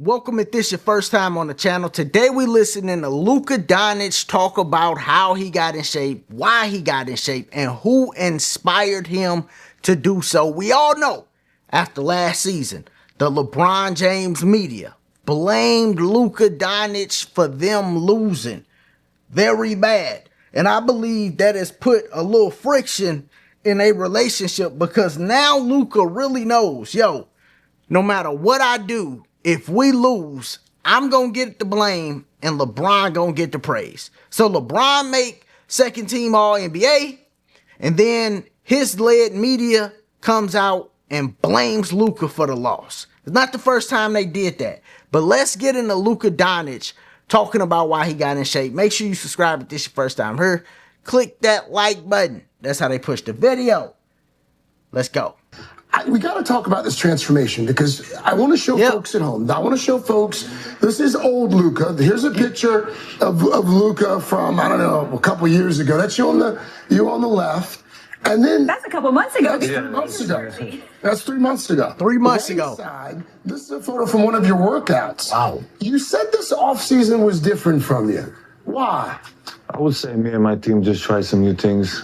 Welcome if this your first time on the channel. Today we listening to Luka Dončić talk about how he got in shape, why he got in shape, and who inspired him to do so. We all know after last season, the LeBron James media blamed Luka Dončić for them losing very bad. And I believe that has put a little friction in a relationship because now Luka really knows, yo, no matter what I do, if we lose, I'm going to get the blame and LeBron going to get the praise. So LeBron make second team All-NBA, and then his led media comes out and blames Luka for the loss. It's not the first time they did that. But let's get into Luka Dončić talking about why he got in shape. Make sure you subscribe if this is your first time here. Click that like button. That's how they push the video. Let's go. We got to talk about this transformation because I want to show folks at home. I want to show folks, this is old Luka. Here's a picture of Luka from, I don't know, a couple years ago. That's you on the left. And then that's a couple months ago. That's 3 months ago. That's 3 months ago. 3 months ago. Side, this is a photo from one of your workouts. Wow. You said this offseason was different from you. Why? I would say me and my team just tried some new things,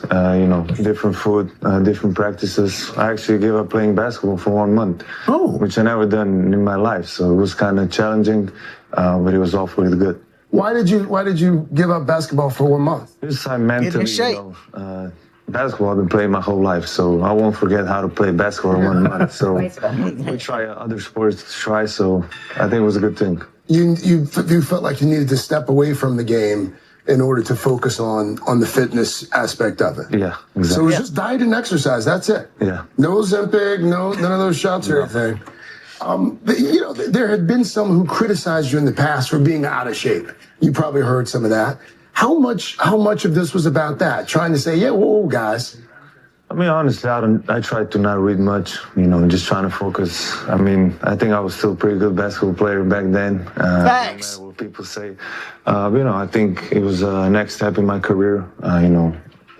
different food, different practices. I actually gave up playing basketball for 1 month, which I never done in my life. So it was kind of challenging, but it was awfully good. Why did you give up basketball for 1 month? This time mentally, basketball I've been playing my whole life, so I won't forget how to play basketball in 1 month. So we try other sports to try, so I think it was a good thing. You felt like you needed to step away from the game in order to focus on the fitness aspect of it. Yeah, exactly. So it was just diet and exercise. That's it. Yeah. No Ozempic, none of those shots or anything. There had been some who criticized you in the past for being out of shape. You probably heard some of that. How much of this was about that? Trying to say, yeah, whoa, guys. I mean, honestly, I tried to not read much, just trying to focus. I mean, I think I was still a pretty good basketball player back then. Facts. No matter what people say. I think it was a next step in my career.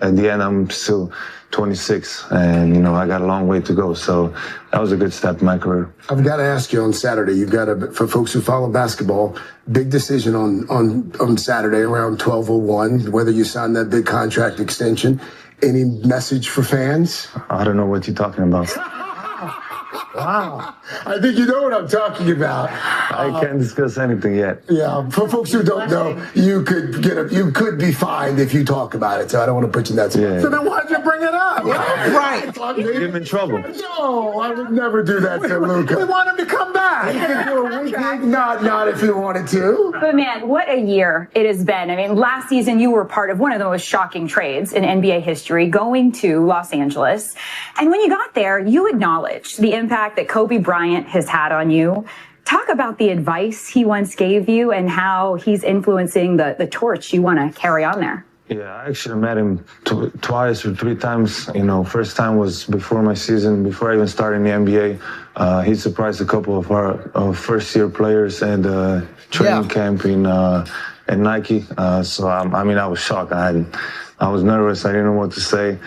At the end, I'm still 26, and, I got a long way to go. So that was a good step in my career. I've got to ask you on Saturday, you've got for folks who follow basketball, big decision on Saturday around 12:01, whether you sign that big contract extension. Any message for fans? I don't know what you're talking about. Wow. I think you know what I'm talking about. I can't discuss anything yet. Yeah, for folks who don't know, you could be fined if you talk about it, so I don't want to put you in that spot. Yeah. So then why'd you bring it up? Right. Get him in trouble. No, I would never do that to Luka. We want him to come back. You could do a weekend, not if you wanted to. But man, what a year it has been. I mean, last season you were part of one of the most shocking trades in NBA history, going to Los Angeles. And when you got there, you acknowledged the impact that Kobe Bryant has had on you. Talk about the advice he once gave you and how he's influencing the torch you want to carry on there. Yeah, I actually met him twice or three times. First time was before my season, before I even started in the NBA. He surprised a couple of our first-year players at the training camp at Nike. So I was shocked. I was nervous. I didn't know what to say.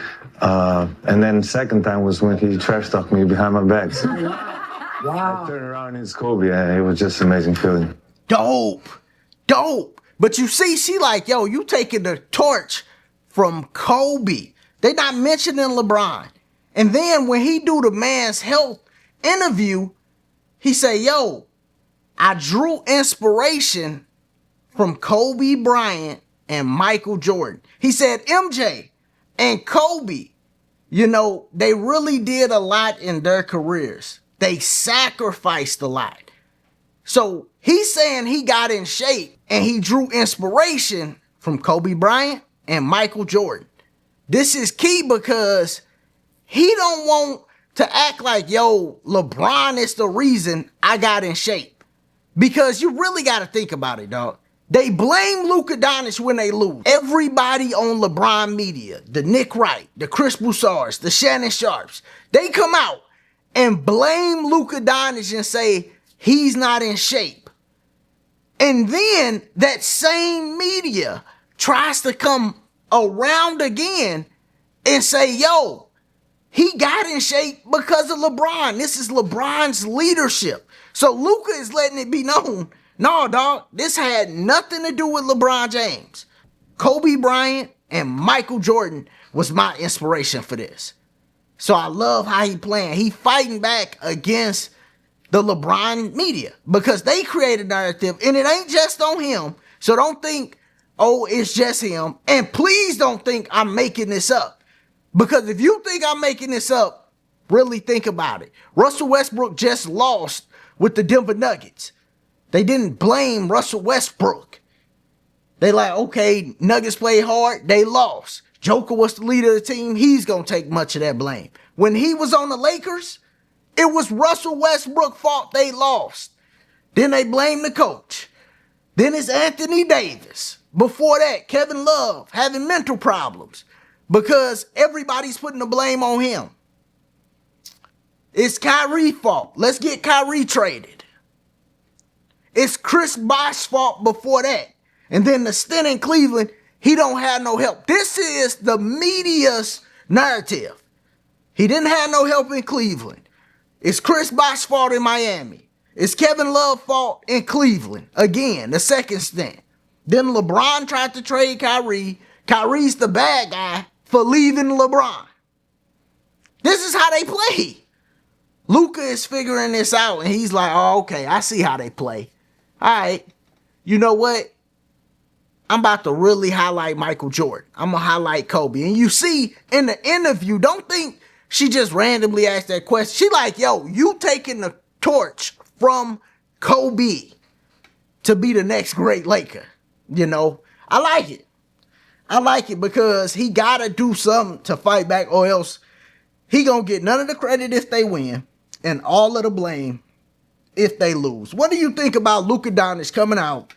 And then second time was when he trash talked me behind my back. So Wow. I turned around and it's Kobe. Yeah, it was just an amazing feeling. Dope. But you see, she like, yo, you taking the torch from Kobe. They not mentioning LeBron. And then when he do the man's health interview, he say, yo, I drew inspiration from Kobe Bryant and Michael Jordan. He said MJ and Kobe, they really did a lot in their careers. They sacrificed a lot. So he's saying he got in shape and he drew inspiration from Kobe Bryant and Michael Jordan. This is key because he don't want to act like, yo, LeBron is the reason I got in shape. Because you really got to think about it, dog. They blame Luka Dončić when they lose. Everybody on LeBron media, the Nick Wright, the Chris Broussards, the Shannon Sharps, they come out and blame Luka Dončić and say he's not in shape. And then that same media tries to come around again and say, yo, He got in shape because of LeBron. This is LeBron's leadership. So Luka is letting it be known, no, dog, this had nothing to do with LeBron James. Kobe Bryant and Michael Jordan was my inspiration for this. So I love how he playing. He fighting back against the LeBron media because they created a narrative and it ain't just on him. So don't think, oh, it's just him. And please don't think I'm making this up. Because if you think I'm making this up, really think about it. Russell Westbrook just lost with the Denver Nuggets. They didn't blame Russell Westbrook. They like, okay, Nuggets played hard, they lost. Joker was the leader of the team, he's going to take much of that blame. When he was on the Lakers, it was Russell Westbrook's fault they lost. Then they blamed the coach. Then it's Anthony Davis. Before that, Kevin Love having mental problems because everybody's putting the blame on him. It's Kyrie's fault. Let's get Kyrie traded. It's Chris Bosh's fault before that. And then the stint in Cleveland, he don't have no help. This is the media's narrative. He didn't have no help in Cleveland. It's Chris Bosh's fault in Miami. It's Kevin Love's fault in Cleveland. Again, the second stint. Then LeBron tried to trade Kyrie. Kyrie's the bad guy for leaving LeBron. This is how they play. Luka is figuring this out and he's like, oh, okay, I see how they play. All right, you know what? I'm about to really highlight Michael Jordan. I'm going to highlight Kobe. And you see in the interview, don't think she just randomly asked that question. She like, yo, you taking the torch from Kobe to be the next great Laker. You know, I like it. I like it because he got to do something to fight back or else he going to get none of the credit if they win and all of the blame if they lose. What do you think about Luka Dončić coming out,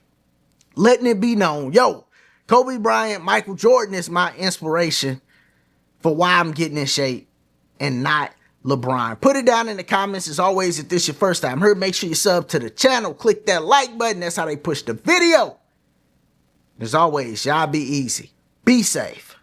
letting it be known, yo, Kobe Bryant, Michael Jordan is my inspiration for why I'm getting in shape and not LeBron? Put it down in the comments. As always, if this is your first time here, make sure you sub to the channel. Click that like button. That's how they push the video. As always, y'all be easy. Be safe.